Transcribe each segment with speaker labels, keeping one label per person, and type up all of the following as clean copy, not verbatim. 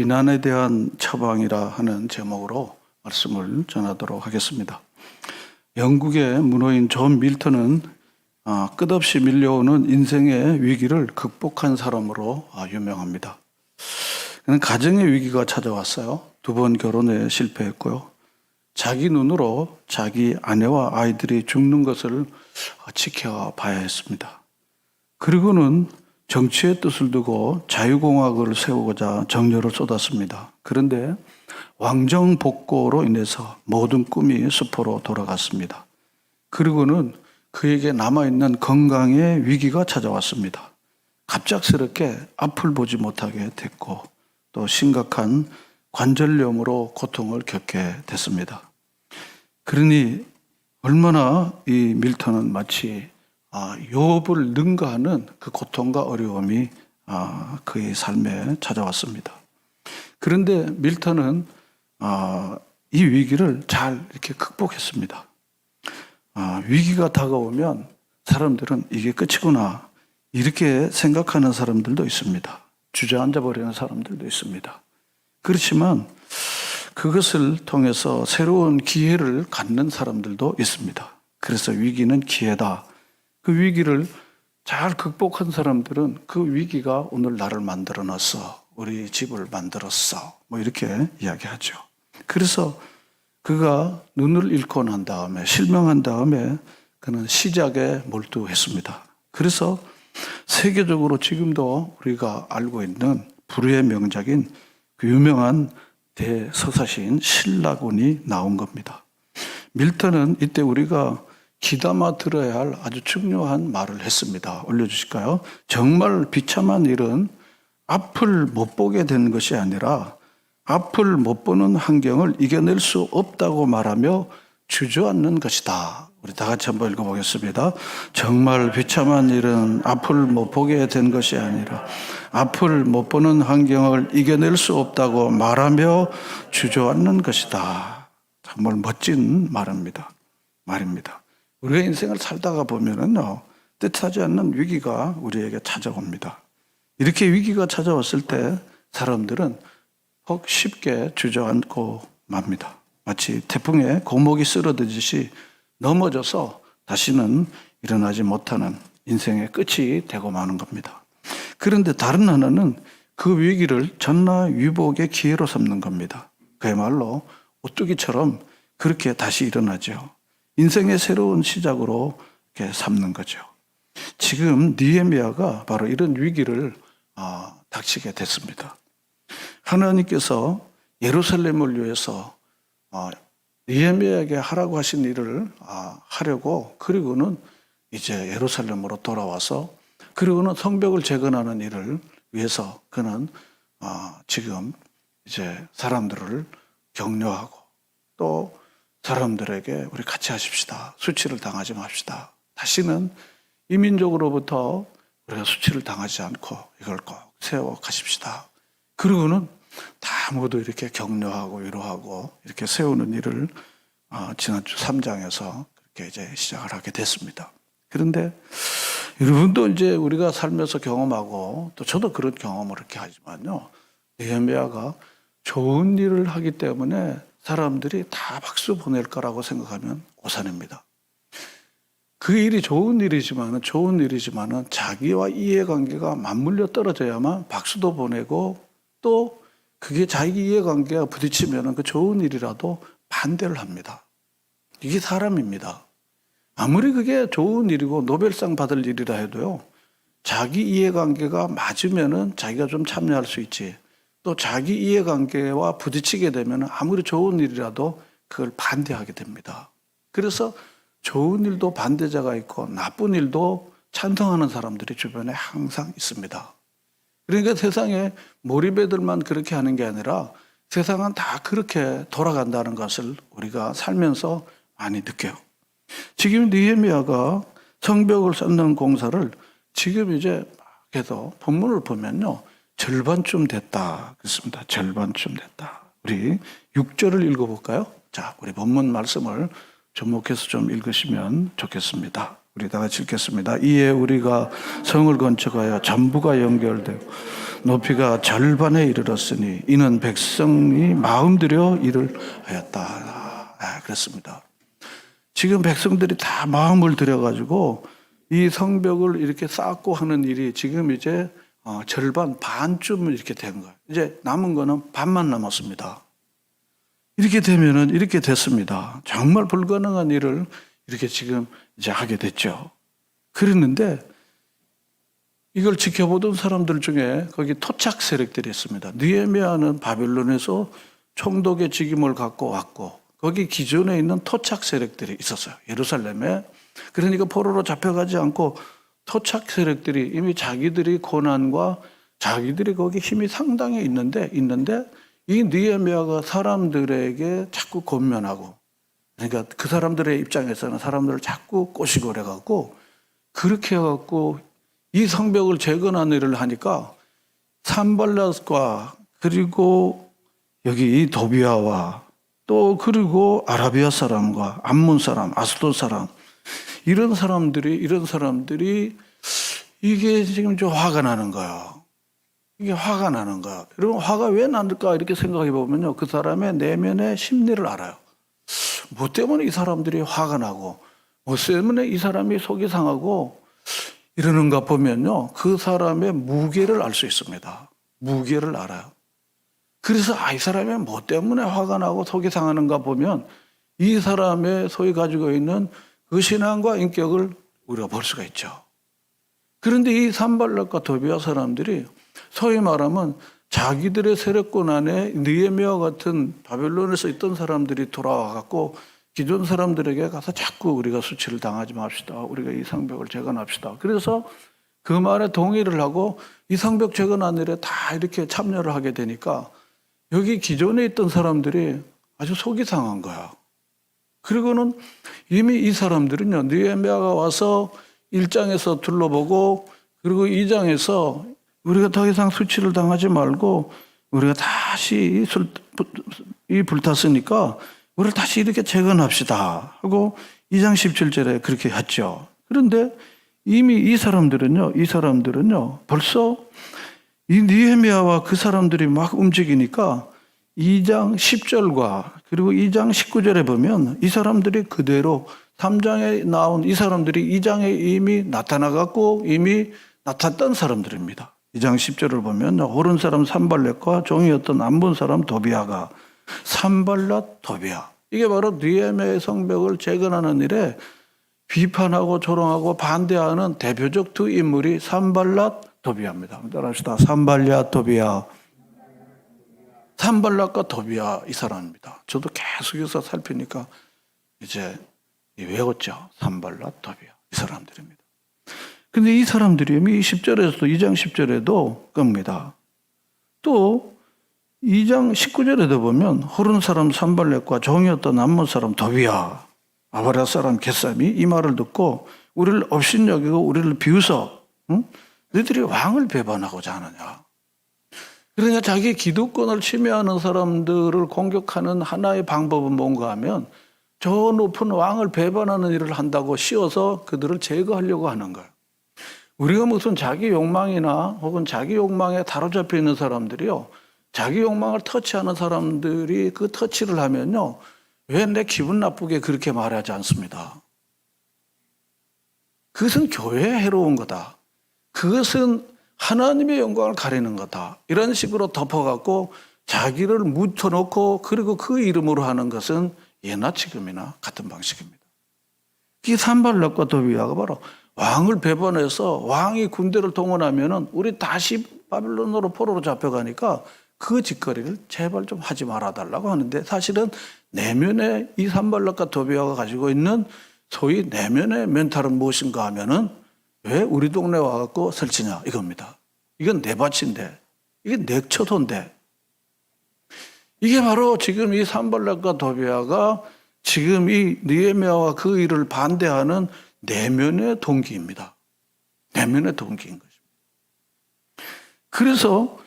Speaker 1: 비난에 대한 처방이라 하는 제목으로 말씀을 전하도록 하겠습니다. 영국의 문호인 존 밀턴은 끝없이 밀려오는 인생의 위기를 극복한 사람으로 유명합니다. 그는 가정의 위기가 찾아왔어요. 2번 결혼에 실패했고요. 자기 눈으로 자기 아내와 아이들이 죽는 것을 지켜봐야 했습니다. 그리고는 정치의 뜻을 두고 자유공화국을 세우고자 정열을 쏟았습니다. 그런데 왕정복고로 인해서 모든 꿈이 수포로 돌아갔습니다. 그리고는 그에게 남아있는 건강의 위기가 찾아왔습니다. 갑작스럽게 앞을 보지 못하게 됐고 또 심각한 관절염으로 고통을 겪게 됐습니다. 그러니 얼마나 이 밀턴은 마치 욥을 능가하는 그 고통과 어려움이 그의 삶에 찾아왔습니다. 그런데 밀턴은 이 위기를 잘 이렇게 극복했습니다. 위기가 다가오면 사람들은 이게 끝이구나 이렇게 생각하는 사람들도 있습니다. 주저앉아 버리는 사람들도 있습니다. 그렇지만 그것을 통해서 새로운 기회를 갖는 사람들도 있습니다. 그래서 위기는 기회다. 그 위기를 잘 극복한 사람들은 그 위기가 오늘 나를 만들어 놨어. 우리 집을 만들었어. 이렇게 이야기하죠. 그래서 그가 눈을 잃고 난 다음에 실명한 다음에 그는 시작에 몰두했습니다. 그래서 세계적으로 지금도 우리가 알고 있는 불후의 명작인 그 유명한 대서사시인 신라곤이 나온 겁니다. 밀턴은 이때 우리가 귀담아 들어야 할 아주 중요한 말을 했습니다. 올려주실까요? 정말 비참한 일은 앞을 못 보게 되는 것이 아니라 앞을 못 보는 환경을 이겨낼 수 없다고 말하며 주저앉는 것이다. 우리 다 같이 한번 읽어보겠습니다. 정말 비참한 일은 앞을 못 보게 된 것이 아니라 앞을 못 보는 환경을 이겨낼 수 없다고 말하며 주저앉는 것이다. 정말 멋진 말입니다. 우리가 인생을 살다가 보면은요, 뜻하지 않는 위기가 우리에게 찾아옵니다. 이렇게 위기가 찾아왔을 때 사람들은 혹 쉽게 주저앉고 맙니다. 마치 태풍에 고목이 쓰러지듯이 넘어져서 다시는 일어나지 못하는 인생의 끝이 되고 마는 겁니다. 그런데 다른 하나는 그 위기를 전화위복의 기회로 삼는 겁니다. 그야말로 오뚜기처럼 그렇게 다시 일어나죠. 인생의 새로운 시작으로 이렇게 삼는 거죠. 지금 느헤미야가 바로 이런 위기를 닥치게 됐습니다. 하나님께서 예루살렘을 위해서 느헤미야에게 하라고 하신 일을 하려고 그리고는 이제 예루살렘으로 돌아와서 그리고는 성벽을 재건하는 일을 위해서 그는 지금 이제 사람들을 격려하고 또 사람들에게 우리 같이 하십시다. 수치를 당하지 맙시다. 다시는 이민족으로부터 우리가 수치를 당하지 않고 이걸 꼭 세워 가십시다. 그리고는 다 모두 이렇게 격려하고 위로하고 이렇게 세우는 일을 지난주 3장에서 그렇게 이제 시작을 하게 됐습니다. 그런데 여러분도 이제 우리가 살면서 경험하고 또 저도 그런 경험을 이렇게 하지만요. 느헤미야가 좋은 일을 하기 때문에 사람들이 다 박수 보낼 거라고 생각하면 오산입니다. 그 일이 좋은 일이지만은 자기와 이해관계가 맞물려 떨어져야만 박수도 보내고 또 그게 자기 이해관계가 부딪히면 그 좋은 일이라도 반대를 합니다. 이게 사람입니다. 아무리 그게 좋은 일이고 노벨상 받을 일이라 해도요. 자기 이해관계가 맞으면은 자기가 좀 참여할 수 있지. 또 자기 이해관계와 부딪히게 되면 아무리 좋은 일이라도 그걸 반대하게 됩니다. 그래서 좋은 일도 반대자가 있고 나쁜 일도 찬성하는 사람들이 주변에 항상 있습니다. 그러니까 세상에 몰입애들만 그렇게 하는 게 아니라 세상은 다 그렇게 돌아간다는 것을 우리가 살면서 많이 느껴요. 지금 느헤미야가 성벽을 쌓는 공사를 지금 이제 계속 본문을 보면요. 절반쯤 됐다. 그렇습니다. 절반쯤 됐다. 우리 6절을 읽어볼까요? 자, 우리 본문 말씀을 접목해서 좀 읽으시면 좋겠습니다. 우리 다 같이 읽겠습니다. 이에 우리가 성을 건축하여 전부가 연결되고 높이가 절반에 이르렀으니 이는 백성이 마음 들여 일을 하였다. 그랬습니다. 지금 백성들이 다 마음을 들여가지고 이 성벽을 이렇게 쌓고 하는 일이 지금 이제 절반 반쯤 이렇게 된 거예요. 이제 남은 거는 반만 남았습니다. 이렇게 되면은 이렇게 됐습니다. 정말 불가능한 일을 이렇게 지금 이제 하게 됐죠. 그랬는데 이걸 지켜보던 사람들 중에 거기 토착 세력들이 있습니다. 느헤미야는 바벨론에서 총독의 직임을 갖고 왔고 거기 기존에 있는 토착 세력들이 있었어요. 예루살렘에. 그러니까 포로로 잡혀가지 않고 토착 세력들이 이미 자기들이 고난과 자기들이 거기 힘이 상당히 있는데 이 느헤미야가 사람들에게 자꾸 권면하고 그러니까 그 사람들의 입장에서는 사람들을 자꾸 꼬시고 그래갖고 그렇게 해갖고 이 성벽을 재건하는 일을 하니까 산발랏과 그리고 여기 이 도비아와 또 그리고 아라비아 사람과 암몬 사람, 아스돗 사람 이런 사람들이 이게 지금 좀 화가 나는 거예요. 이게 화가 나는 거야. 여러분 화가 왜 날까 이렇게 생각해 보면요. 그 사람의 내면의 심리를 알아요. 뭐 때문에 이 사람들이 화가 나고 뭐 때문에 이 사람이 속이 상하고 이러는가 보면요. 그 사람의 무게를 알 수 있습니다. 무게를 알아요. 그래서 이 사람이 뭐 때문에 화가 나고 속이 상하는가 보면 이 사람의 소위 가지고 있는 그 신앙과 인격을 우리가 볼 수가 있죠. 그런데 이 산발랏과 도비아 사람들이 소위 말하면 자기들의 세력권 안에 느헤미야 같은 바벨론에서 있던 사람들이 돌아와 갖고 기존 사람들에게 가서 자꾸 우리가 수치를 당하지 맙시다. 우리가 이 성벽을 재건합시다. 그래서 그 말에 동의를 하고 이 성벽 재건하는 일에 다 이렇게 참여를 하게 되니까 여기 기존에 있던 사람들이 아주 속이 상한 거야. 그리고는 이미 이 사람들은요, 느헤미야가 와서 1장에서 둘러보고 그리고 2장에서 우리가 더 이상 수치를 당하지 말고 우리가 다시 이 불탔으니까 우리를 다시 이렇게 재건합시다 하고 2장 17절에 그렇게 했죠. 그런데 이미 이 사람들은요 벌써 이 느헤미야와 그 사람들이 막 움직이니까 2장 10절과 그리고 2장 19절에 보면 이 사람들이 그대로 3장에 나온 이 사람들이 2장에 이미 나타나갖고 이미 나탔던 사람들입니다. 2장 10절을 보면 오른 사람 산발랏과 종이었던 암몬 사람 도비아가 산발랏 도비아 이게 바로 느헤미야의 성벽을 재건하는 일에 비판하고 조롱하고 반대하는 대표적 두 인물이 산발랏 도비아입니다. 따라합시다. 산발랏 도비아. 산발랏과 도비아 이 사람입니다. 저도 계속해서 살피니까 이제 외웠죠. 산발랏 도비아 이 사람들입니다. 근데 이 사람들이 이미 10절에서도 2장 10절에도 겁니다. 또 2장 19절에도 보면 호른 사람 산발렛과 종이었던 암몬 사람 도비아 아바랴 사람 겟삼이 이 말을 듣고 우리를 업신여기고 우리를 비웃어 너희들이 왕을 배반하고자 하느냐. 그러니까 자기 기득권을 침해하는 사람들을 공격하는 하나의 방법은 뭔가 하면 저 높은 왕을 배반하는 일을 한다고 씌워서 그들을 제거하려고 하는 거예요. 우리가 무슨 자기 욕망이나 혹은 자기 욕망에 다로잡혀 있는 사람들이요. 자기 욕망을 터치하는 사람들이 그 터치를 하면요. 왜 내 기분 나쁘게 그렇게 말하지 않습니다. 그것은 교회에 해로운 거다. 그것은 하나님의 영광을 가리는 거다. 이런 식으로 덮어갖고 자기를 묻혀놓고 그리고 그 이름으로 하는 것은 예나 지금이나 같은 방식입니다. 이 산발랏과 도비아가 바로 왕을 배반해서 왕이 군대를 동원하면은 우리 다시 바빌론으로 포로로 잡혀가니까 그 짓거리를 제발 좀 하지 말아달라고 하는데 사실은 내면에 이 산발랏과 도비아가 가지고 있는 소위 내면의 멘탈은 무엇인가 하면은 왜 우리 동네 와갖고 설치냐 이겁니다. 이건 내 밭인데 이게 내 처소인데 이게 바로 지금 이 산발랏과 도비아가 지금 이 느헤미야와 그 일을 반대하는 내면의 동기입니다. 내면의 동기인 것입니다. 그래서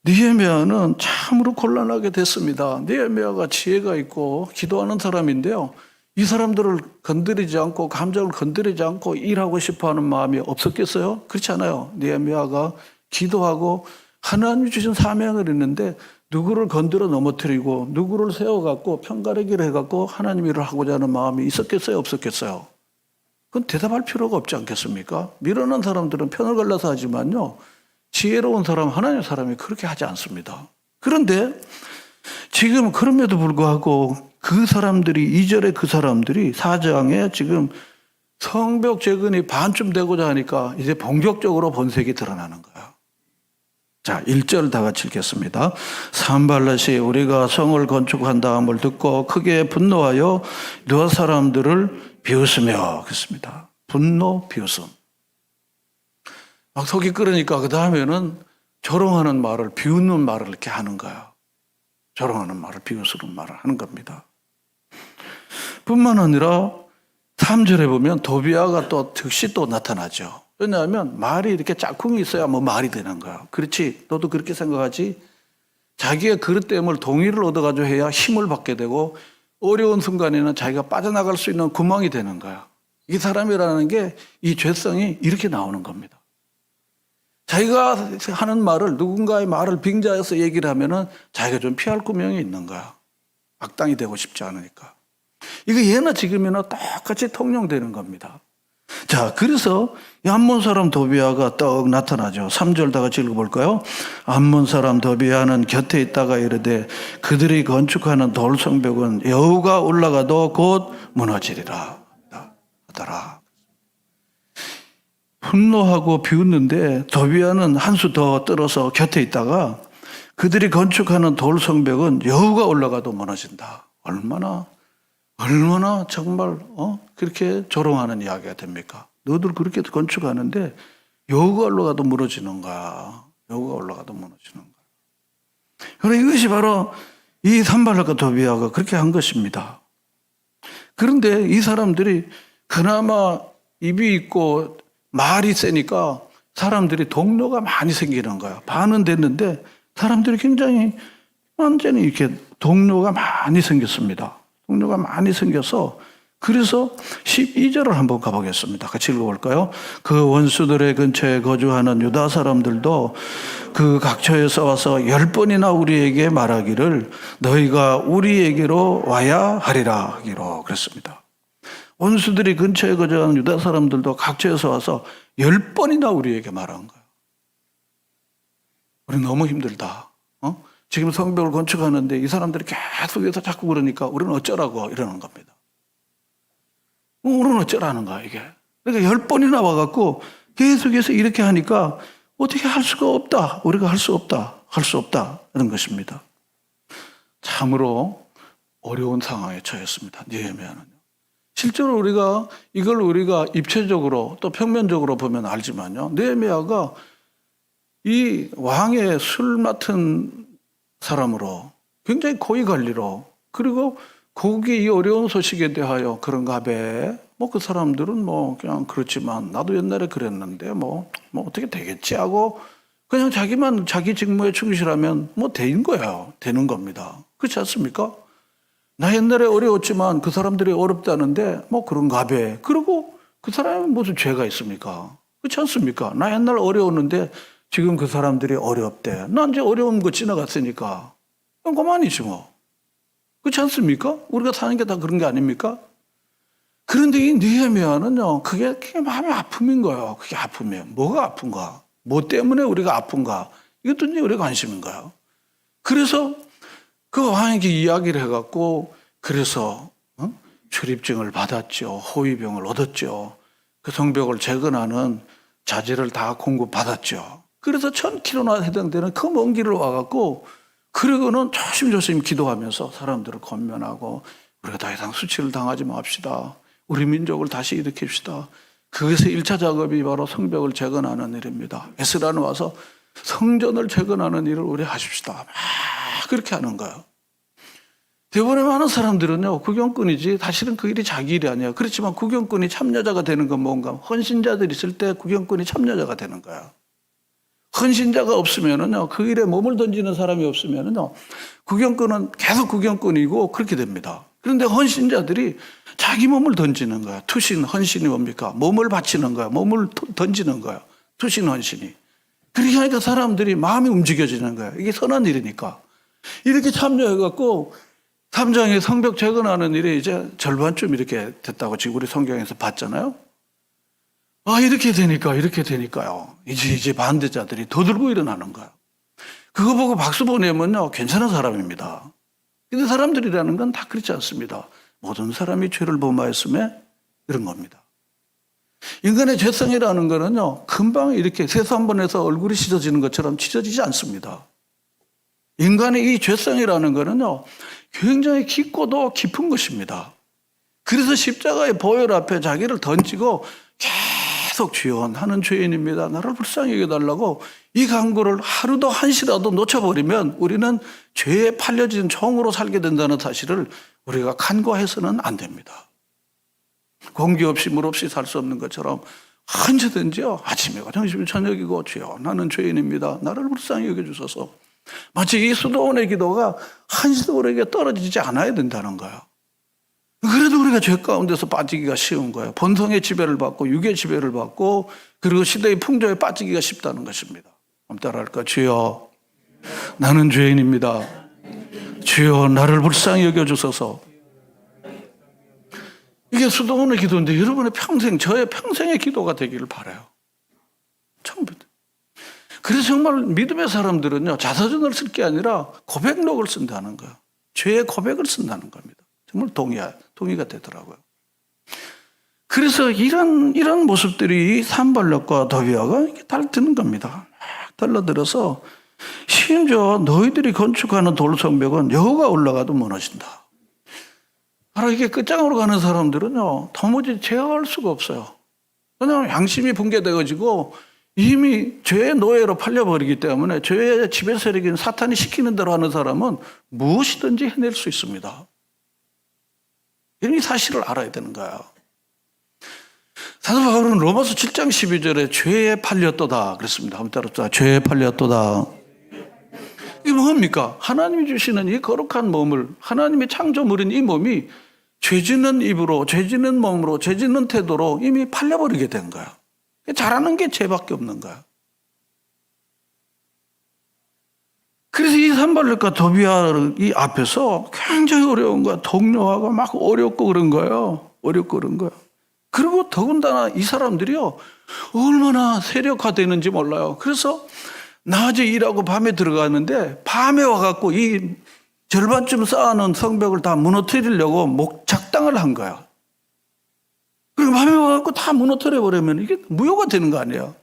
Speaker 1: 느헤미야는 참으로 곤란하게 됐습니다. 느헤미야가 지혜가 있고 기도하는 사람인데요. 이 사람들을 건드리지 않고 감정을 건드리지 않고 일하고 싶어하는 마음이 없었겠어요? 그렇지 않아요. 느헤미야가 기도하고 하나님이 주신 사명을 했는데 누구를 건드려 넘어뜨리고 누구를 세워갖고 편가르기를 해갖고 하나님 일을 하고자 하는 마음이 있었겠어요? 없었겠어요? 그건 대답할 필요가 없지 않겠습니까? 미련한 사람들은 편을 갈라서 하지만요, 지혜로운 사람, 하나님의 사람이 그렇게 하지 않습니다. 그런데 지금 그럼에도 불구하고 그 사람들이, 2절에 그 사람들이 4장에 지금 성벽 재건이 반쯤 되고자 하니까 이제 본격적으로 본색이 드러나는 거예요. 자, 1절 다 같이 읽겠습니다. 산발랏이 우리가 성을 건축한다함을 듣고 크게 분노하여 여러 사람들을 비웃으며 그랬습니다. 분노, 비웃음. 막 속이 끓으니까 그 다음에는 조롱하는 말을, 비웃는 말을 이렇게 하는 거예요. 조롱하는 말을, 비웃는 말을 하는 겁니다. 뿐만 아니라 3절에 보면 도비아가 또 즉시 또 나타나죠. 왜냐하면 말이 이렇게 짝꿍이 있어야 뭐 말이 되는 거야. 그렇지? 너도 그렇게 생각하지? 자기의 그릇됨을 동의를 얻어가지고 해야 힘을 받게 되고 어려운 순간에는 자기가 빠져나갈 수 있는 구멍이 되는 거야. 이 사람이라는 게 이 죄성이 이렇게 나오는 겁니다. 자기가 하는 말을, 누군가의 말을 빙자해서 얘기를 하면은 자기가 좀 피할 구멍이 있는 거야. 악당이 되고 싶지 않으니까. 이거 예나 지금이나 똑같이 통용되는 겁니다. 자, 그래서 이 암몬 사람 도비아가 떡 나타나죠. 3절 다 같이 읽어볼까요? 암몬 사람 도비아는 곁에 있다가 이르되 그들이 건축하는 돌 성벽은 여우가 올라가도 곧 무너지리라 하더라. 분노하고 비웃는데 도비아는 한 수 더 떨어서 곁에 있다가 그들이 건축하는 돌 성벽은 여우가 올라가도 무너진다. 얼마나 정말 그렇게 조롱하는 이야기가 됩니까? 너들 그렇게 건축하는데 여우가 올라가도 무너지는 거야. 여우가 올라가도 무너지는 거야. 그러나 이것이 바로 이 산발랏과 도비아가 그렇게 한 것입니다. 그런데 이 사람들이 그나마 입이 있고 말이 세니까 사람들이 동료가 많이 생기는 거야. 반은 됐는데 사람들이 굉장히 완전히 이렇게 동료가 많이 생겼습니다. 동료가 많이 생겨서 그래서 12절을 한번 가보겠습니다. 같이 읽어볼까요? 그 원수들의 근처에 거주하는 유다 사람들도 그 각처에서 와서 10번이나 우리에게 말하기를 너희가 우리에게로 와야 하리라 하기로 그랬습니다. 원수들이 근처에 거주하는 유다 사람들도 각처에서 와서 10번이나 우리에게 말한 거예요. 우리 너무 힘들다. 지금 성벽을 건축하는데 이 사람들이 계속해서 자꾸 그러니까 우리는 어쩌라고 이러는 겁니다. 우리는 어쩌라는 거야, 이게. 그러니까 10번이나 와갖고 계속해서 이렇게 하니까 어떻게 할 수가 없다. 우리가 할 수 없다. 이런 것입니다. 참으로 어려운 상황에 처했습니다. 느헤미야는요. 실제로 이걸 우리가 입체적으로 또 평면적으로 보면 알지만요. 느헤미야가 이 왕의 술 맡은 사람으로 굉장히 고위 관리로 그리고 거기 이 어려운 소식에 대하여 그런가 봐. 그 사람들은 그냥 그렇지만 나도 옛날에 그랬는데 어떻게 되겠지 하고 그냥 자기 직무에 충실하면 되는 거예요. 되는 겁니다. 그렇지 않습니까? 나 옛날에 어려웠지만 그 사람들이 어렵다는데 그런가 봐. 그리고 그 사람은 무슨 죄가 있습니까? 그렇지 않습니까? 나 옛날 어려웠는데 지금 그 사람들이 어렵대. 난 이제 어려운 거 지나갔으니까. 그만이지 뭐. 그렇지 않습니까? 우리가 사는 게 다 그런 게 아닙니까? 그런데 이 느헤미야는요, 그게 마음의 아픔인 거예요. 그게 아픔이에요. 뭐가 아픈가? 뭐 때문에 우리가 아픈가? 이것도 이제 우리 관심인 거예요. 그래서 그 왕에게 이야기를 해갖고, 그래서 출입증을 받았죠. 호위병을 얻었죠. 그 성벽을 재건하는 자재를 다 공급받았죠. 그래서 1000km나 해당되는 그 먼 길을 와갖고 그러고는 조심조심 기도하면서 사람들을 권면하고 우리가 더 이상 수치를 당하지 맙시다. 우리 민족을 다시 일으킵시다. 그것의 1차 작업이 바로 성벽을 재건하는 일입니다. 에스라는 와서 성전을 재건하는 일을 우리 하십시다. 막 그렇게 하는 거예요. 대부분의 많은 사람들은요, 구경꾼이지 사실은 그 일이 자기 일이 아니에요. 그렇지만 구경꾼이 참여자가 되는 건 뭔가 헌신자들이 있을 때 구경꾼이 참여자가 되는 거예요. 헌신자가 없으면은요, 그 일에 몸을 던지는 사람이 없으면은요, 구경꾼은 계속 구경꾼이고 그렇게 됩니다. 그런데 헌신자들이 자기 몸을 던지는 거야. 투신, 헌신이 뭡니까? 몸을 바치는 거야. 몸을 던지는 거야. 투신, 헌신이. 그렇게 하니까 사람들이 마음이 움직여지는 거야. 이게 선한 일이니까. 이렇게 참여해갖고 3장에 성벽 재건하는 일이 이제 절반쯤 이렇게 됐다고 지금 우리 성경에서 봤잖아요. 아, 이렇게 되니까요. 이제 반대자들이 더 들고 일어나는 거야. 그거 보고 박수 보내면요, 괜찮은 사람입니다. 근데 사람들이라는 건 다 그렇지 않습니다. 모든 사람이 죄를 범하였음에 이런 겁니다. 인간의 죄성이라는 거는요, 금방 이렇게 세수 한 번 해서 얼굴이 찢어지는 것처럼 찢어지지 않습니다. 인간의 이 죄성이라는 거는요, 굉장히 깊고도 깊은 것입니다. 그래서 십자가의 보혈 앞에 자기를 던지고 계속 주여, 나는 죄인입니다. 나를 불쌍히 여겨달라고 이 간구를 하루도 한시라도 놓쳐버리면 우리는 죄에 팔려진 종으로 살게 된다는 사실을 우리가 간과해서는 안 됩니다. 공기 없이 물 없이 살 수 없는 것처럼 언제든지요, 아침이고 점심이고 저녁이고 주여, 나는 죄인입니다. 나를 불쌍히 여겨주소서. 마치 이 수도원의 기도가 한시도 우리에게 떨어지지 않아야 된다는 거예요. 그래도 우리가 죄 가운데서 빠지기가 쉬운 거예요. 본성의 지배를 받고 육의 지배를 받고 그리고 시대의 풍조에 빠지기가 쉽다는 것입니다. 한번 따라할까? 주여, 나는 죄인입니다. 주여, 나를 불쌍히 여겨주소서. 이게 수도원의 기도인데 여러분의 평생, 저의 평생의 기도가 되기를 바라요. 처음부터. 그래서 정말 믿음의 사람들은요, 자서전을 쓸 게 아니라 고백록을 쓴다는 거예요. 죄의 고백을 쓴다는 겁니다. 정말 동의가 되더라고요. 그래서 이런 모습들이 산발락과 도비아가 달드는 겁니다. 막 달라들어서 심지어 너희들이 건축하는 돌성벽은 여호가 올라가도 무너진다. 바로 이게 끝장으로 가는 사람들은요, 도무지 제어할 수가 없어요. 그냥 양심이 붕괴되어지고 이미 죄의 노예로 팔려버리기 때문에 죄의 지배 세력인 사탄이 시키는 대로 하는 사람은 무엇이든지 해낼 수 있습니다. 이 사실을 알아야 되는 거야. 사도 바울은 로마서 7장 12절에 죄에 팔렸도다 그랬습니다. 한번 따라합시다. 죄에 팔렸도다. 이게 뭡니까? 하나님이 주시는 이 거룩한 몸을, 하나님이 창조물인 이 몸이 죄 짓는 입으로, 죄 짓는 몸으로, 죄 짓는 태도로 이미 팔려버리게 된 거야. 잘하는 게 죄밖에 없는 거야. 그래서 이 산발락과 도비아 이 앞에서 굉장히 어려운 거야. 동료하고 막 어렵고 그런 거예요. 그리고 더군다나 이 사람들이요, 얼마나 세력화되는지 몰라요. 그래서 낮에 일하고 밤에 들어가는데 밤에 와갖고 이 절반쯤 쌓아놓은 성벽을 다 무너뜨리려고 목작당을 한 거야. 그리고 밤에 와갖고 다 무너뜨려버리면 이게 무효가 되는 거 아니에요.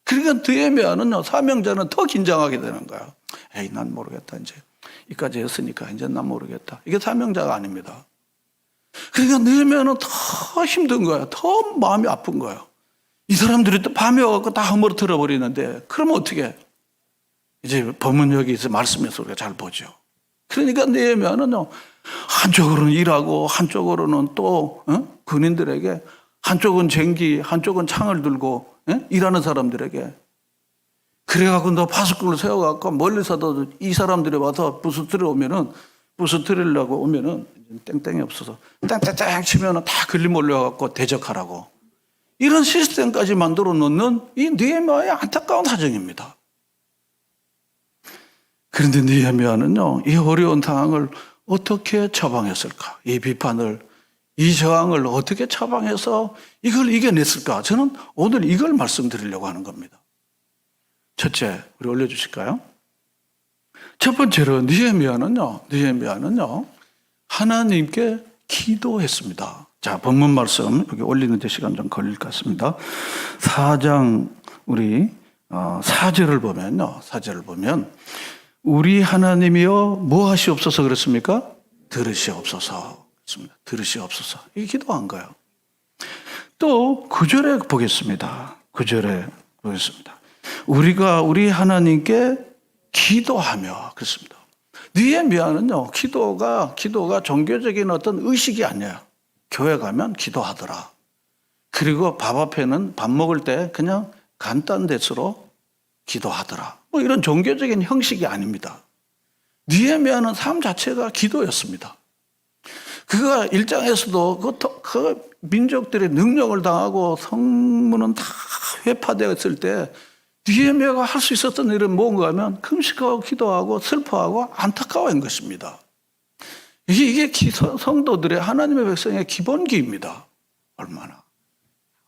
Speaker 1: 그러니까 느헤미야는요, 사명자는 더 긴장하게 되는 거야. 에이, 난 모르겠다. 이제 이까지 했으니까 이제 난 모르겠다. 이게 사명자가 아닙니다. 그러니까 느헤미야는 더 힘든 거야. 더 마음이 아픈 거야. 이 사람들이 또 밤에 와갖고 다 허물어뜨려 버리는데 그러면 어떻게? 이제 본문 여기서 말씀에서 우리가 잘 보죠. 그러니까 느헤미야는요, 한쪽으로는 일하고 한쪽으로는 또 군인들에게, 한쪽은 쟁기, 한쪽은 창을 들고 일하는 사람들에게, 그래갖고 너 파수꾼을 세워갖고 멀리서도 이 사람들이 와서 부수뜨리려고 오면은 땡땡이 없어서 땡땡땡 치면은 다 걸리 몰려갖고 대적하라고, 이런 시스템까지 만들어 놓는 이 느헤미야의 안타까운 사정입니다. 그런데 느헤미야는요, 이 어려운 상황을 어떻게 처방했을까? 이 비판을, 이 저항을 어떻게 처방해서 이걸 이겨냈을까? 저는 오늘 이걸 말씀드리려고 하는 겁니다. 첫째, 우리 올려주실까요? 첫 번째로 느헤미야는요, 하나님께 기도했습니다. 자, 본문 말씀 여기 올리는데 시간 좀 걸릴 것 같습니다. 4장 우리 4절을 보면 우리 하나님이여 뭐 하시옵소서 그랬습니까? 들으시옵소서. 그렇습니다. 들으시옵소서. 이게 기도한 거예요. 또 9절에 보겠습니다. 9절에 보겠습니다. 우리가 우리 하나님께 기도하며, 그렇습니다. 느헤미야는요, 기도가 종교적인 어떤 의식이 아니에요. 교회 가면 기도하더라. 그리고 밥 앞에는 밥 먹을 때 그냥 간단한 대수로 기도하더라. 뭐 이런 종교적인 형식이 아닙니다. 느헤미야는 삶 자체가 기도였습니다. 그가 1장에서도 그 민족들의 능력을 당하고 성문은 다 회파되었을 때 느헤미야가 할 수 있었던 일은 뭔가 하면 금식하고 기도하고 슬퍼하고 안타까워한 것입니다. 이게 성도들의 하나님의 백성의 기본기입니다. 얼마나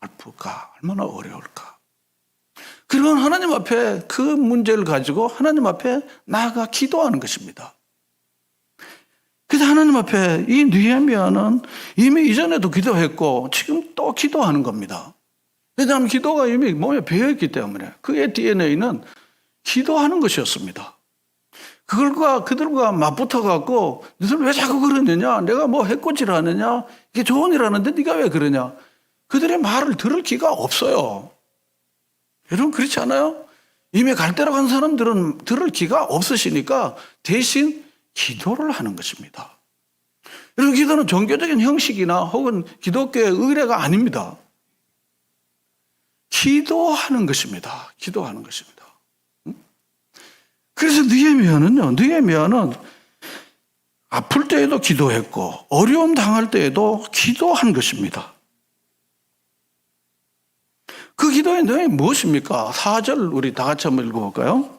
Speaker 1: 아플까, 얼마나 어려울까. 그런 하나님 앞에 그 문제를 가지고 하나님 앞에 나아가 기도하는 것입니다. 그래서 하나님 앞에 이 느헤미야는 이미 이전에도 기도했고 지금 또 기도하는 겁니다. 왜냐하면 기도가 이미 몸에 배어있기 때문에 그의 DNA는 기도하는 것이었습니다. 그들과 맞붙어 갖고 너들 왜 자꾸 그러느냐, 내가 뭐 해코지를 하느냐, 이게 좋은 일 하는데 네가 왜 그러냐, 그들의 말을 들을 기가 없어요. 여러분 그렇지 않아요? 이미 갈 데로 간 사람들은 들을 기가 없으시니까 대신 기도를 하는 것입니다. 여러분 기도는 종교적인 형식이나 혹은 기독교의 의례가 아닙니다. 기도하는 것입니다. 기도하는 것입니다. 그래서 느헤미야는 아플 때에도 기도했고 어려움 당할 때에도 기도한 것입니다. 그 기도의 내용이 무엇입니까? 4절 우리 다 같이 한번 읽어볼까요?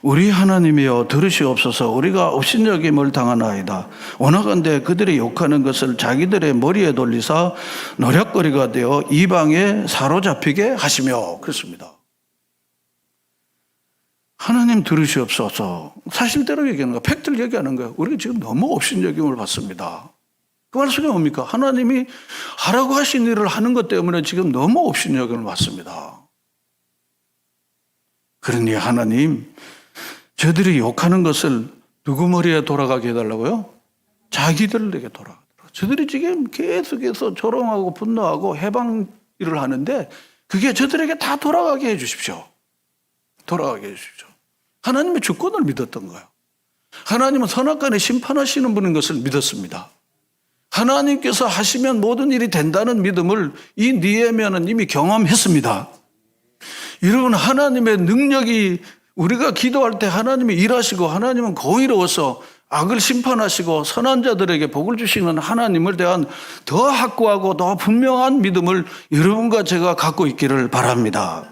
Speaker 1: 우리 하나님이여 들으시옵소서. 우리가 업신여김을 당하나이다. 원하건대 그들이 욕하는 것을 자기들의 머리에 돌리사 노략거리가 되어 이방에 사로잡히게 하시며. 그렇습니다. 하나님 들으시옵소서. 사실대로 얘기하는 거야. 팩트를 얘기하는 거야. 우리가 지금 너무 업신여김을 받습니다. 그 말씀이 뭡니까? 하나님이 하라고 하신 일을 하는 것 때문에 지금 너무 업신여김을 받습니다. 그러니 하나님, 저들이 욕하는 것을 누구 머리에 돌아가게 해달라고요? 자기들에게 돌아가도록. 저들이 지금 계속해서 조롱하고 분노하고 해방 일을 하는데 그게 저들에게 다 돌아가게 해 주십시오. 돌아가게 해 주십시오. 하나님의 주권을 믿었던 거예요. 하나님은 선악간에 심판하시는 분인 것을 믿었습니다. 하나님께서 하시면 모든 일이 된다는 믿음을 이 느헤미야는 이미 경험했습니다. 여러분 하나님의 능력이 우리가 기도할 때 하나님이 일하시고 하나님은 공의로워서 악을 심판하시고 선한 자들에게 복을 주시는 하나님을 대한 더 확고하고 더 분명한 믿음을 여러분과 제가 갖고 있기를 바랍니다.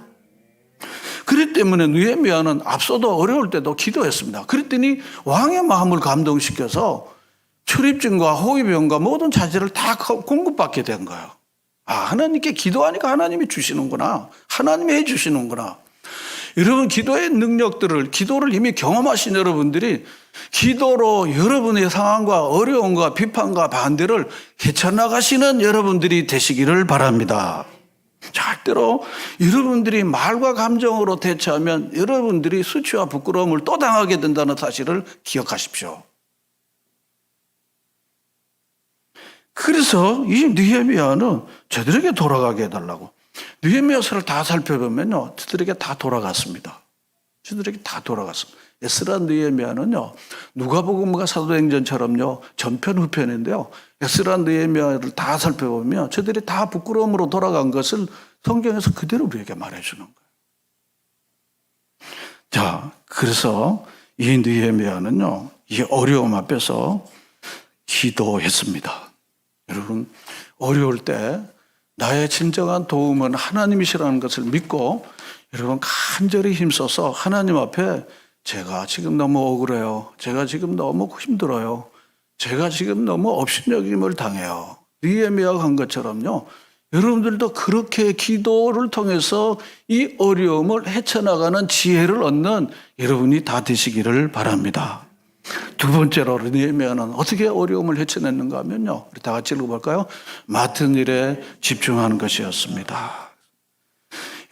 Speaker 1: 그렇기 때문에 느헤미야는 앞서도 어려울 때도 기도했습니다. 그랬더니 왕의 마음을 감동시켜서 출입증과 호위병과 모든 자재를 다 공급받게 된 거예요. 아, 하나님께 기도하니까 하나님이 주시는구나. 하나님이 해 주시는구나. 여러분 기도의 능력들을 기도를 이미 경험하신 여러분들이 기도로 여러분의 상황과 어려움과 비판과 반대를 헤쳐나가시는 여러분들이 되시기를 바랍니다. 절대로 여러분들이 말과 감정으로 대처하면 여러분들이 수치와 부끄러움을 또 당하게 된다는 사실을 기억하십시오. 그래서 이 느헤미야는 저들에게 돌아가게 해달라고. 느헤미야서를 다 살펴보면요, 저들에게 다 돌아갔습니다. 저들에게 다 돌아갔습니다. 에스라 느헤미야는요, 누가복음과 사도행전처럼요, 전편 후편인데요, 에스라 느헤미야를 다 살펴보면 저들이 다 부끄러움으로 돌아간 것을 성경에서 그대로 우리에게 말해주는 거예요. 자, 그래서 이 느헤미야는요, 이 어려움 앞에서 기도했습니다. 여러분, 어려울 때 나의 진정한 도움은 하나님이시라는 것을 믿고 여러분 간절히 힘써서 하나님 앞에 제가 지금 너무 억울해요. 제가 지금 너무 힘들어요. 제가 지금 너무 업신여김을 당해요. 느헤미야가 한 것처럼요. 여러분들도 그렇게 기도를 통해서 이 어려움을 헤쳐나가는 지혜를 얻는 여러분이 다 되시기를 바랍니다. 두 번째로 느헤미야는 어떻게 어려움을 헤쳐냈는가 하면요. 우리 다 같이 읽어볼까요? 맡은 일에 집중하는 것이었습니다.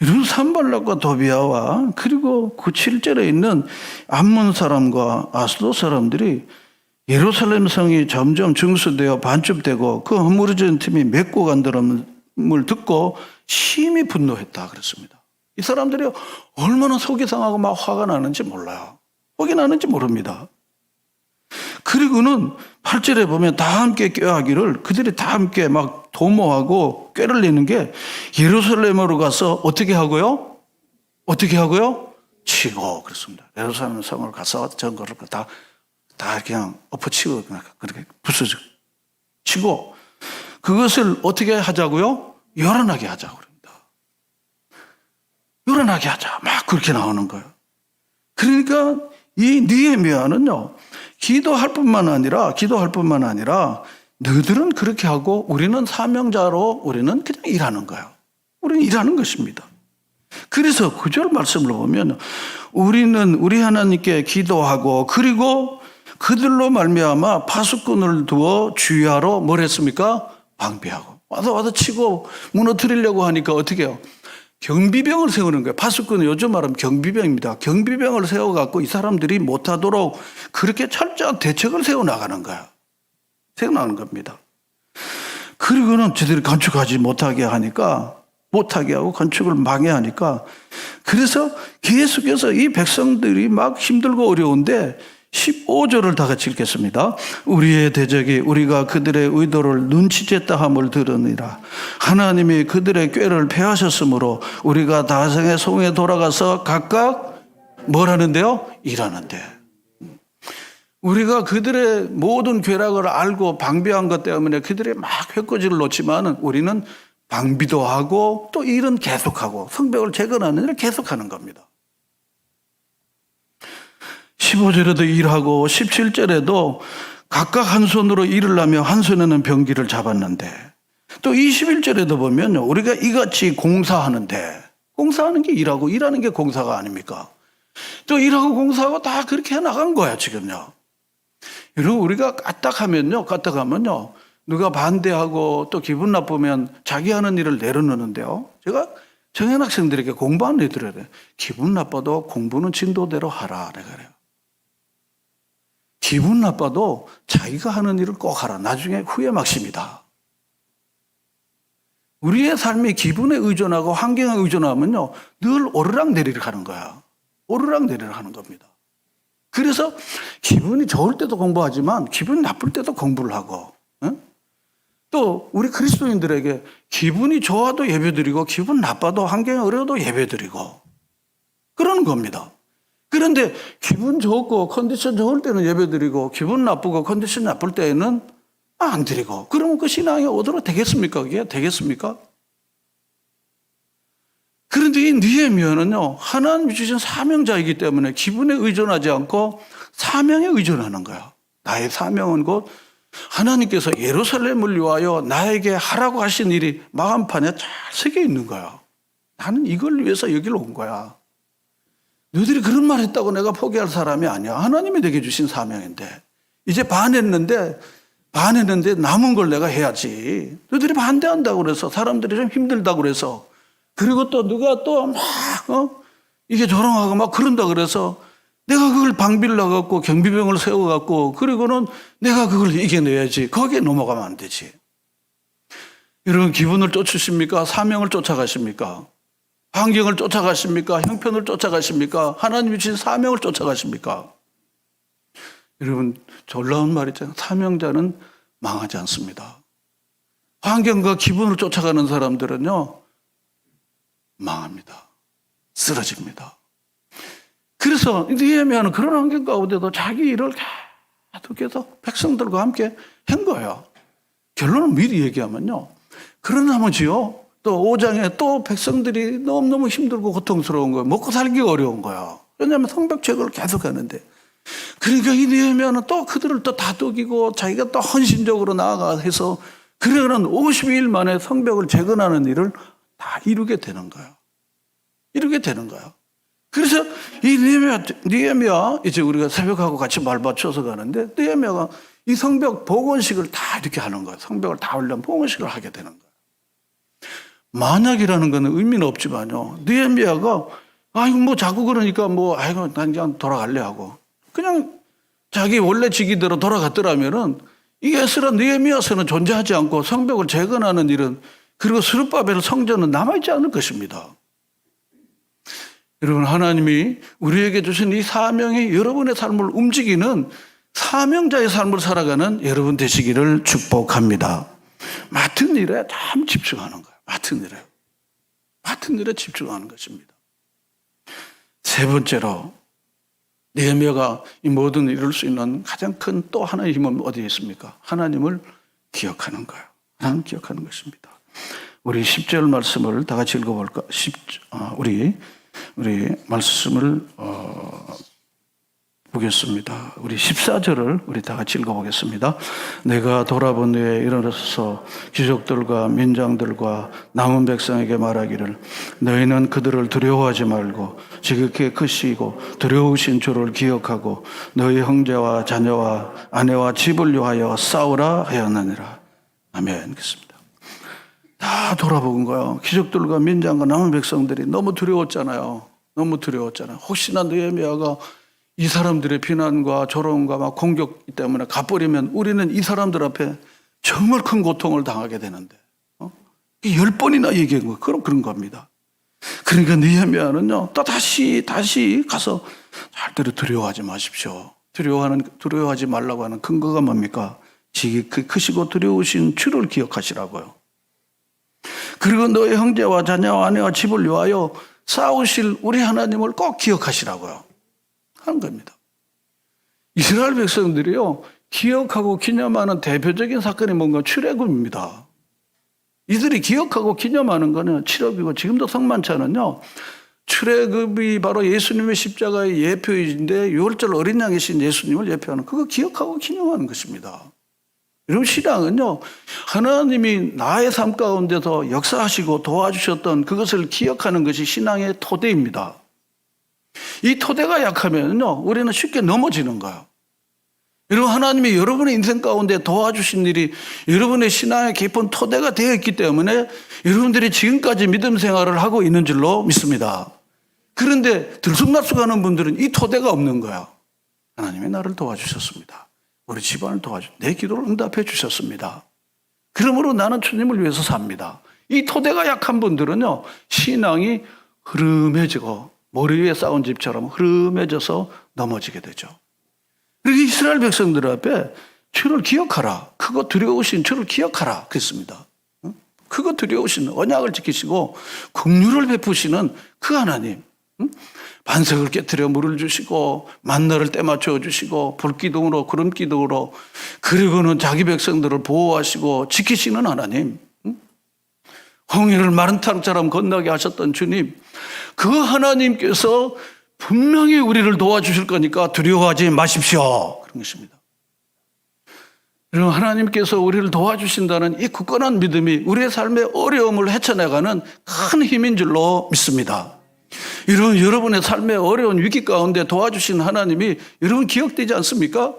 Speaker 1: 이런 산발락과 도비아와 그리고 그 7절에 있는 암몬 사람과 아스도 사람들이 예루살렘 성이 점점 증수되어 반sub되고 그 허물어진 틈이 맺고 간다는 을 듣고 심히 분노했다 그랬습니다. 이 사람들이 얼마나 속이 상하고 막 화가 나는지 몰라요. 속이 나는지 모릅니다. 그리고는 8절에 보면 다 함께 꾀하기를 그들이 다 함께 막 도모하고 꾀를 내는 게 예루살렘으로 가서 어떻게 하고요? 어떻게 하고요? 치고 그렇습니다. 예루살렘 성을 가서 전거를 다 그냥 엎어치고 그렇게 부서지고 치고 그것을 어떻게 하자고요? 요란하게 하자고 그럽니다. 요란하게 하자. 막 그렇게 나오는 거예요. 그러니까 이 느헤미야는요, 기도할 뿐만 아니라 너희들은 그렇게 하고 우리는 사명자로 우리는 그냥 일하는 거예요. 우리는 일하는 것입니다. 그래서 구절 말씀을 보면 우리는 우리 하나님께 기도하고 그리고 그들로 말미암아 파수꾼을 두어 주야로 뭘 했습니까? 방비하고 와서 치고 무너뜨리려고 하니까 어떻게 해요? 경비병을 세우는 거예요. 파수꾼은 요즘 말하면 경비병입니다. 경비병을 세워갖고 이 사람들이 못하도록 그렇게 철저한 대책을 세워나가는 거예요. 세워나가는 겁니다. 그리고는 저들이 건축하지 못하게 하고 건축을 망해하니까 그래서 계속해서 이 백성들이 막 힘들고 어려운데 15절을 다 같이 읽겠습니다. 우리의 대적이 우리가 그들의 의도를 눈치챘다 함을 들으니라. 하나님이 그들의 꾀를 패하셨으므로 우리가 다생의 성에 돌아가서 각각 뭘 하는데요? 일하는데. 우리가 그들의 모든 괴락을 알고 방비한 것 때문에 그들이 막 회꼬지를 놓지만은 우리는 방비도 하고 또 일은 계속하고 성벽을 재건하는 일을 계속하는 겁니다. 15절에도 일하고 17절에도 각각 한 손으로 일을 하며 한 손에는 병기를 잡았는데 또 21절에도 보면 우리가 이같이 공사하는데 공사하는 게 일하고 일하는 게 공사가 아닙니까? 또 일하고 공사하고 다 그렇게 해나간 거야 지금요. 여러분 우리가 까딱하면요 누가 반대하고 또 기분 나쁘면 자기 하는 일을 내려놓는데요. 제가 청년 학생들에게 공부하는 애들에 대해 기분 나빠도 공부는 진도대로 하라 내가 그래요. 기분 나빠도 자기가 하는 일을 꼭 하라. 나중에 후회 막십니다. 우리의 삶이 기분에 의존하고 환경에 의존하면요 늘 오르락내리락 하는 거야. 오르락내리락 하는 겁니다. 그래서 기분이 좋을 때도 공부하지만 기분이 나쁠 때도 공부를 하고 또 우리 그리스도인들에게 기분이 좋아도 예배드리고 기분 나빠도 환경이 어려워도 예배드리고 그러는 겁니다. 그런데 기분 좋고 컨디션 좋을 때는 예배드리고 기분 나쁘고 컨디션 나쁠 때는 안 드리고 그러면 그 신앙이 어디로 되겠습니까? 그게 되겠습니까? 그런데 이 느헤미야는요 하나님이 주신 사명자이기 때문에 기분에 의존하지 않고 사명에 의존하는 거야. 나의 사명은 곧 하나님께서 예루살렘을 위하여 나에게 하라고 하신 일이 마음판에 잘 새겨 있는 거야. 나는 이걸 위해서 여기로 온 거야. 너희들이 그런 말 했다고 내가 포기할 사람이 아니야. 하나님이 내게 주신 사명인데 이제 반했는데 남은 걸 내가 해야지. 너희들이 반대한다고 그래서 사람들이 좀 힘들다고 그래서 그리고 또 누가 또 막 이게 조롱하고 막 그런다 그래서 내가 그걸 방비를 나갖고 경비병을 세워갖고 그리고는 내가 그걸 이겨내야지. 거기에 넘어가면 안 되지. 여러분 기분을 쫓으십니까? 사명을 쫓아가십니까? 환경을 쫓아가십니까? 형편을 쫓아가십니까? 하나님이 주신 사명을 쫓아가십니까? 여러분 놀라운 말 있잖아요. 사명자는 망하지 않습니다. 환경과 기분을 쫓아가는 사람들은요 망합니다. 쓰러집니다. 그래서 느헤미야는 그런 환경 가운데도 자기 일을 계속해서 백성들과 함께 한 거예요. 결론을 미리 얘기하면요. 그런 나머지요. 또 5장에 또 백성들이 너무너무 힘들고 고통스러운 거예요. 먹고 살기가 어려운 거야. 왜냐하면 성벽 제거를 계속 하는데. 그러니까 이 느헤미야는 또 그들을 또 다독이고 자기가 또 헌신적으로 나아가 해서 그러는 52일 만에 성벽을 재건하는 일을 다 이루게 되는 거예요. 이루게 되는 거예요. 그래서 이 느헤미야 이제 우리가 새벽하고 같이 말 맞춰서 가는데 느헤미야가 이 성벽 복원식을 다 이렇게 하는 거예요. 성벽을 다 올려 복원식을 하게 되는 거예요. 만약이라는 거는 의미는 없지만요. 느헤미야가 아이고 뭐 자꾸 그러니까 아이고 난 그냥 돌아갈래 하고 그냥 자기 원래 직위대로 돌아갔더라면은 이 에스라 느헤미야서는 존재하지 않고 성벽을 재건하는 일은 그리고 스룹바벨 성전은 남아있지 않을 것입니다. 여러분 하나님이 우리에게 주신 이 사명이 여러분의 삶을 움직이는 사명자의 삶을 살아가는 여러분 되시기를 축복합니다. 맡은 일에 참 집중하는 거예요. 맡은 일에 집중하는 것입니다. 세 번째로 느헤미야가 이 모든 일을 이룰 수 있는 가장 큰 또 하나의 힘은 어디에 있습니까? 하나님을 기억하는 거예요. 하나님 기억하는 것입니다. 우리 10절 말씀을 다 같이 읽어볼까? 우리 말씀을 보겠습니다. 우리 14절을 우리 다 같이 읽어보겠습니다. 내가 돌아본 후에 일어나서 귀족들과 민장들과 남은 백성에게 말하기를 너희는 그들을 두려워하지 말고 지극히 크시고 두려우신 주를 기억하고 너희 형제와 자녀와 아내와 집을 위하여 싸우라 하였느니라. 아멘. 그렇습니다. 다 돌아본 거예요. 귀족들과 민장과 남은 백성들이 너무 두려웠잖아요. 너무 두려웠잖아요. 혹시나 느헤미야가 이 사람들의 비난과 조롱과 막 공격 때문에 가버리면 우리는 이 사람들 앞에 정말 큰 고통을 당하게 되는데 10번이나 얘기한 거예요. 그런 겁니다. 그러니까 느헤미야는요 또 다시 가서 절대로 두려워하지 마십시오. 두려워하지 말라고 하는 근거가 뭡니까? 지극히 크시고 두려우신 주를 기억하시라고요. 그리고 너의 형제와 자녀와 아내와 집을 위하여 싸우실 우리 하나님을 꼭 기억하시라고요 하는 겁니다. 이스라엘 백성들이요 기억하고 기념하는 대표적인 사건이 뭔가 출애굽입니다. 이들이 기억하고 기념하는 거는 출애굽이고 지금도 성만찬은요 출애굽이 바로 예수님의 십자가의 예표인데 6월절 어린 양이신 예수님을 예표하는 그거 기억하고 기념하는 것입니다. 여러분 신앙은요 하나님이 나의 삶 가운데서 역사하시고 도와주셨던 그것을 기억하는 것이 신앙의 토대입니다. 이 토대가 약하면요 우리는 쉽게 넘어지는 거예요. 여러분 하나님이 여러분의 인생 가운데 도와주신 일이 여러분의 신앙의 깊은 토대가 되어 있기 때문에 여러분들이 지금까지 믿음 생활을 하고 있는 줄로 믿습니다. 그런데 들쑥날쑥하는 분들은 이 토대가 없는 거예요. 하나님이 나를 도와주셨습니다. 우리 집안을 내 기도를 응답해 주셨습니다. 그러므로 나는 주님을 위해서 삽니다. 이 토대가 약한 분들은요 신앙이 흐름해지고 머리 위에 쌓은 집처럼 흐름해져서 넘어지게 되죠. 그리고 이스라엘 백성들 앞에 주를 기억하라. 크고 두려우신 주를 기억하라. 그랬습니다. 크고 두려우신 언약을 지키시고 긍휼을 베푸시는 그 하나님. 반석을 깨트려 물을 주시고 만나를 때맞춰 주시고 불기둥으로 구름기둥으로 그리고는 자기 백성들을 보호하시고 지키시는 하나님. 홍해를 마른 땅처럼 건너게 하셨던 주님. 그 하나님께서 분명히 우리를 도와주실 거니까 두려워하지 마십시오. 그런 것입니다. 여러분 하나님께서 우리를 도와주신다는 이 굳건한 믿음이 우리의 삶의 어려움을 헤쳐나가는 큰 힘인 줄로 믿습니다. 여러분의 삶의 어려운 위기 가운데 도와주신 하나님이 여러분 기억되지 않습니까?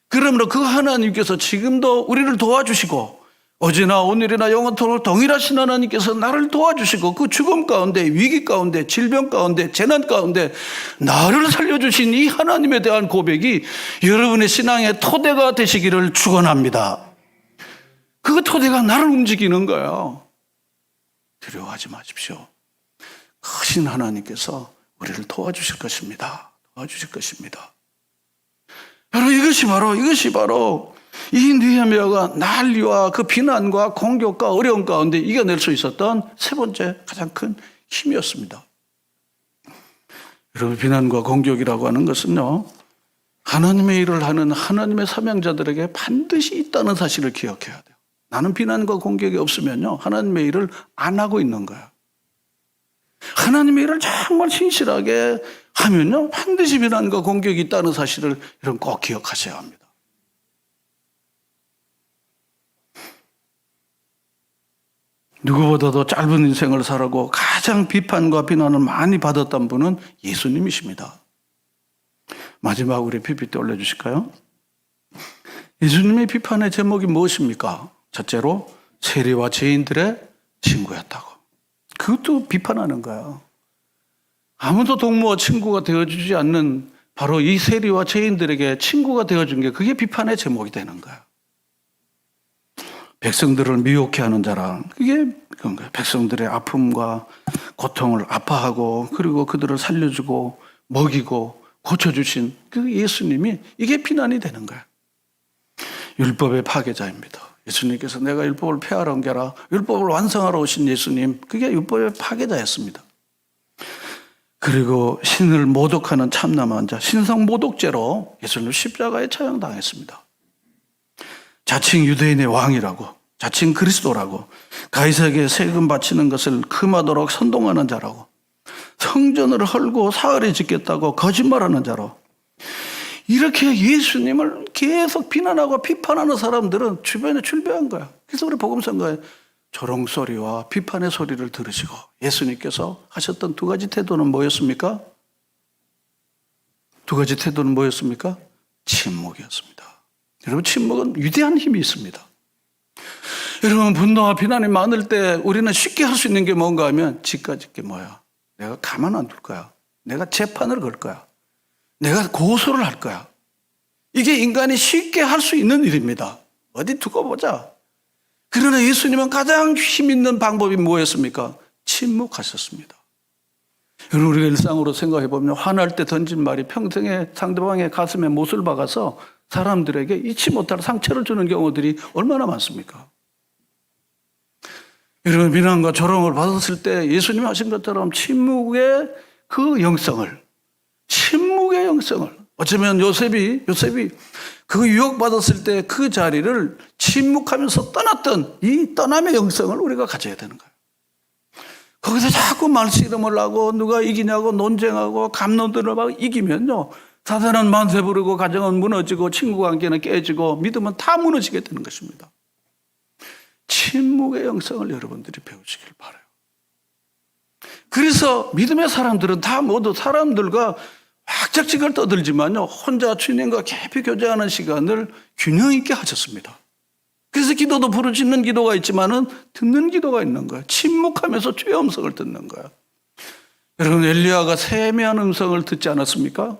Speaker 1: 그러므로 그 하나님께서 지금도 우리를 도와주시고 어제나 오늘이나 영원토록 동일하신 하나님께서 나를 도와주시고 그 죽음 가운데 위기 가운데 질병 가운데 재난 가운데 나를 살려주신 이 하나님에 대한 고백이 여러분의 신앙의 토대가 되시기를 축원합니다. 그 토대가 나를 움직이는 거예요. 두려워하지 마십시오. 크신 하나님께서 우리를 도와주실 것입니다. 도와주실 것입니다. 여러분 이것이 바로 이 느헤미야가 난리와 그 비난과 공격과 어려움 가운데 이겨낼 수 있었던 세 번째 가장 큰 힘이었습니다. 여러분 비난과 공격이라고 하는 것은요 하나님의 일을 하는 하나님의 사명자들에게 반드시 있다는 사실을 기억해야 돼요. 나는 비난과 공격이 없으면요 하나님의 일을 안 하고 있는 거예요. 하나님의 일을 정말 신실하게 하면요 반드시 비난과 공격이 있다는 사실을 여러분 꼭 기억하셔야 합니다. 누구보다도 짧은 인생을 살아고 가장 비판과 비난을 많이 받았던 분은 예수님이십니다. 마지막 우리 PPT 올려주실까요? 예수님의 비판의 제목이 무엇입니까? 첫째로 세리와 죄인들의 친구였다고. 그것도 비판하는 거예요. 아무도 동무와 친구가 되어주지 않는 바로 이 세리와 죄인들에게 친구가 되어준 게 그게 비판의 제목이 되는 거예요. 백성들을 미혹해 하는 자랑, 그게 그런 거예요. 백성들의 아픔과 고통을 아파하고 그리고 그들을 살려주고 먹이고 고쳐주신 그 예수님이 이게 비난이 되는 거예요. 율법의 파괴자입니다. 예수님께서 내가 율법을 폐하러 온 게라 율법을 완성하러 오신 예수님, 그게 율법의 파괴자였습니다. 그리고 신을 모독하는 참남한 자, 신성 모독죄로 예수님 십자가에 처형당했습니다. 자칭 유대인의 왕이라고, 자칭 그리스도라고, 가이사에게 세금 바치는 것을 금하도록 선동하는 자라고, 성전을 헐고 사흘에 짓겠다고 거짓말하는 자로, 이렇게 예수님을 계속 비난하고 비판하는 사람들은 주변에 출배한 거야. 그래서 우리 복음성가에 조롱소리와 비판의 소리를 들으시고 예수님께서 하셨던 두 가지 태도는 뭐였습니까? 두 가지 태도는 뭐였습니까? 침묵이었습니다. 여러분, 침묵은 위대한 힘이 있습니다. 여러분, 분노와 비난이 많을 때 우리는 쉽게 할 수 있는 게 뭔가 하면 지까짓 게 뭐야? 내가 가만 안 둘 거야. 내가 재판을 걸 거야. 내가 고소를 할 거야. 이게 인간이 쉽게 할 수 있는 일입니다. 어디 두고 보자. 그러나 예수님은 가장 힘 있는 방법이 뭐였습니까? 침묵하셨습니다. 여러분, 우리가 일상으로 생각해 보면 화날 때 던진 말이 평생에 상대방의 가슴에 못을 박아서 사람들에게 잊지 못할 상처를 주는 경우들이 얼마나 많습니까? 여러분, 비난과 조롱을 받았을 때 예수님이 하신 것처럼 침묵의 그 영성을, 어쩌면 요셉이 그 유혹받았을 때 그 자리를 침묵하면서 떠났던 이 떠남의 영성을 우리가 가져야 되는 거예요. 거기서 자꾸 말씨름을 하고 누가 이기냐고 논쟁하고 감론들을 막 이기면요, 사단은 만세 부르고 가정은 무너지고 친구 관계는 깨지고 믿음은 다 무너지게 되는 것입니다. 침묵의 영성을 여러분들이 배우시길 바라요. 그래서 믿음의 사람들은 다 모두 사람들과 학작직을 떠들지만요, 혼자 주님과 깊이 교제하는 시간을 균형 있게 하셨습니다. 그래서 기도도 부르짖는 기도가 있지만은 듣는 기도가 있는 거예요. 침묵하면서 주의 음성을 듣는 거예요. 여러분, 엘리야가 세미한 음성을 듣지 않았습니까?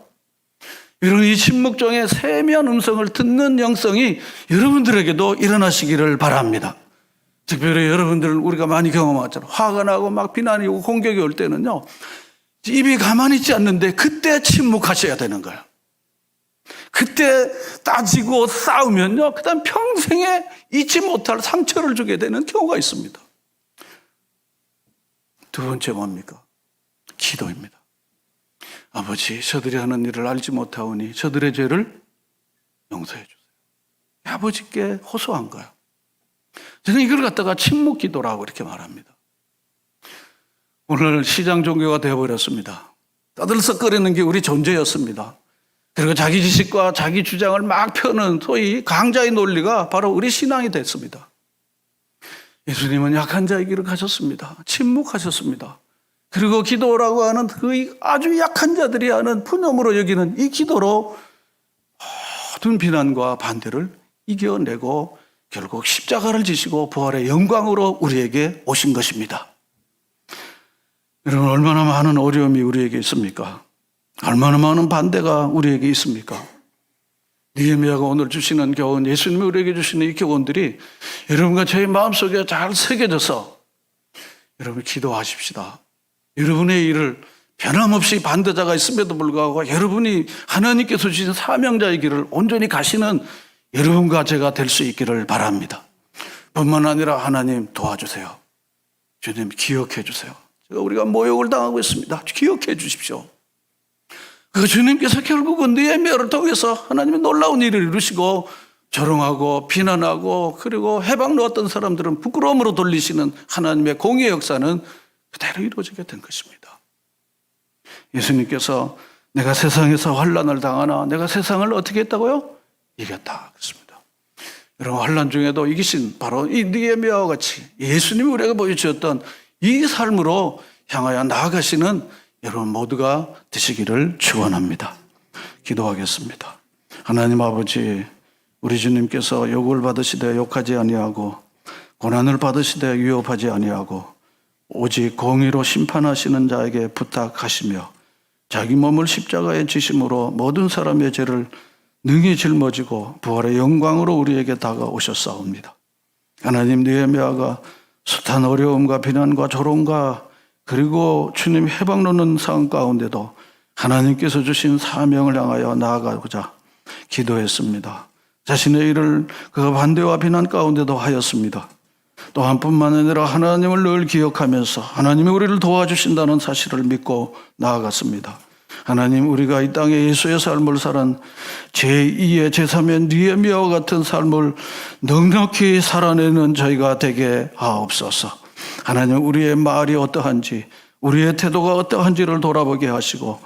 Speaker 1: 여러분, 이 침묵 중에 세미한 음성을 듣는 영성이 여러분들에게도 일어나시기를 바랍니다. 특별히 여러분들, 우리가 많이 경험하잖아요. 화가 나고 막 비난이 오고 공격이 올 때는요, 입이 가만히 있지 않는데 그때 침묵하셔야 되는 거예요. 그때 따지고 싸우면요, 그다음 평생에 잊지 못할 상처를 주게 되는 경우가 있습니다. 두 번째 뭡니까? 기도입니다. 아버지, 저들이 하는 일을 알지 못하오니 저들의 죄를 용서해 주세요. 아버지께 호소한 거예요. 저는 이걸 갖다가 침묵 기도라고 이렇게 말합니다. 오늘 시장 종교가 되어버렸습니다. 떠들썩거리는 게 우리 존재였습니다. 그리고 자기 지식과 자기 주장을 막 펴는 소위 강자의 논리가 바로 우리 신앙이 됐습니다. 예수님은 약한 자의 길을 가셨습니다. 침묵하셨습니다. 그리고 기도라고 하는 그 아주 약한 자들이 하는 푸념으로 여기는 이 기도로 모든 비난과 반대를 이겨내고 결국 십자가를 지시고 부활의 영광으로 우리에게 오신 것입니다. 여러분, 얼마나 많은 어려움이 우리에게 있습니까? 얼마나 많은 반대가 우리에게 있습니까? 느헤미야가 오늘 주시는 교훈, 예수님이 우리에게 주시는 이 교훈들이 여러분과 저희 마음속에 잘 새겨져서 여러분 기도하십시다. 여러분의 일을 변함없이 반대자가 있음에도 불구하고 여러분이 하나님께서 주신 사명자의 길을 온전히 가시는 여러분과 제가 될 수 있기를 바랍니다. 뿐만 아니라 하나님 도와주세요. 주님 기억해 주세요. 우리가 모욕을 당하고 있습니다. 기억해 주십시오. 그 주님께서 결국은 느헤미야를 통해서 하나님의 놀라운 일을 이루시고 조롱하고 비난하고 그리고 해방 놓았던 사람들은 부끄러움으로 돌리시는 하나님의 공의의 역사는 그대로 이루어지게 된 것입니다. 예수님께서 내가 세상에서 환난을 당하나 내가 세상을 어떻게 했다고요? 이겼다 그랬습니다. 여러분, 환난 중에도 이기신 바로 이 느헤미야와 같이 예수님이 우리에게 보여주셨던 이 삶으로 향하여 나아가시는 여러분 모두가 되시기를 축원합니다. 기도하겠습니다. 하나님 아버지, 우리 주님께서 욕을 받으시되 욕하지 아니하고 고난을 받으시되 위협하지 아니하고 오직 공의로 심판하시는 자에게 부탁하시며 자기 몸을 십자가에 지심으로 모든 사람의 죄를 능히 짊어지고 부활의 영광으로 우리에게 다가오셨사옵니다. 하나님, 느헤미야가 숱한 어려움과 비난과 조롱과 그리고 주님 해방 놓는 상황 가운데도 하나님께서 주신 사명을 향하여 나아가고자 기도했습니다. 자신의 일을 그 반대와 비난 가운데도 하였습니다. 또한 뿐만 아니라 하나님을 늘 기억하면서 하나님이 우리를 도와주신다는 사실을 믿고 나아갔습니다. 하나님, 우리가 이 땅에 예수의 삶을 살은 제2의 제3의 느헤미야와 같은 삶을 넉넉히 살아내는 저희가 되게 하옵소서. 하나님, 우리의 말이 어떠한지, 우리의 태도가 어떠한지를 돌아보게 하시고,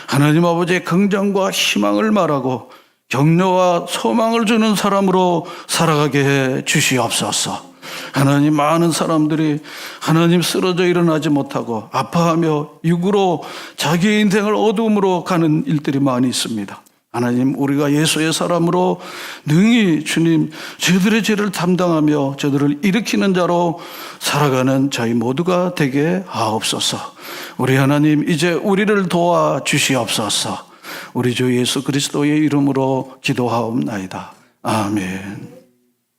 Speaker 1: 하나님 아버지의 긍정과 희망을 말하고 격려와 소망을 주는 사람으로 살아가게 해 주시옵소서. 하나님, 많은 사람들이 하나님 쓰러져 일어나지 못하고 아파하며 육으로 자기의 인생을 어둠으로 가는 일들이 많이 있습니다. 하나님, 우리가 예수의 사람으로 능히 주님, 저들의 죄를 담당하며 저들을 일으키는 자로 살아가는 저희 모두가 되게 하옵소서. 우리 하나님, 이제 우리를 도와 주시옵소서. 우리 주 예수 그리스도의 이름으로 기도하옵나이다. 아멘.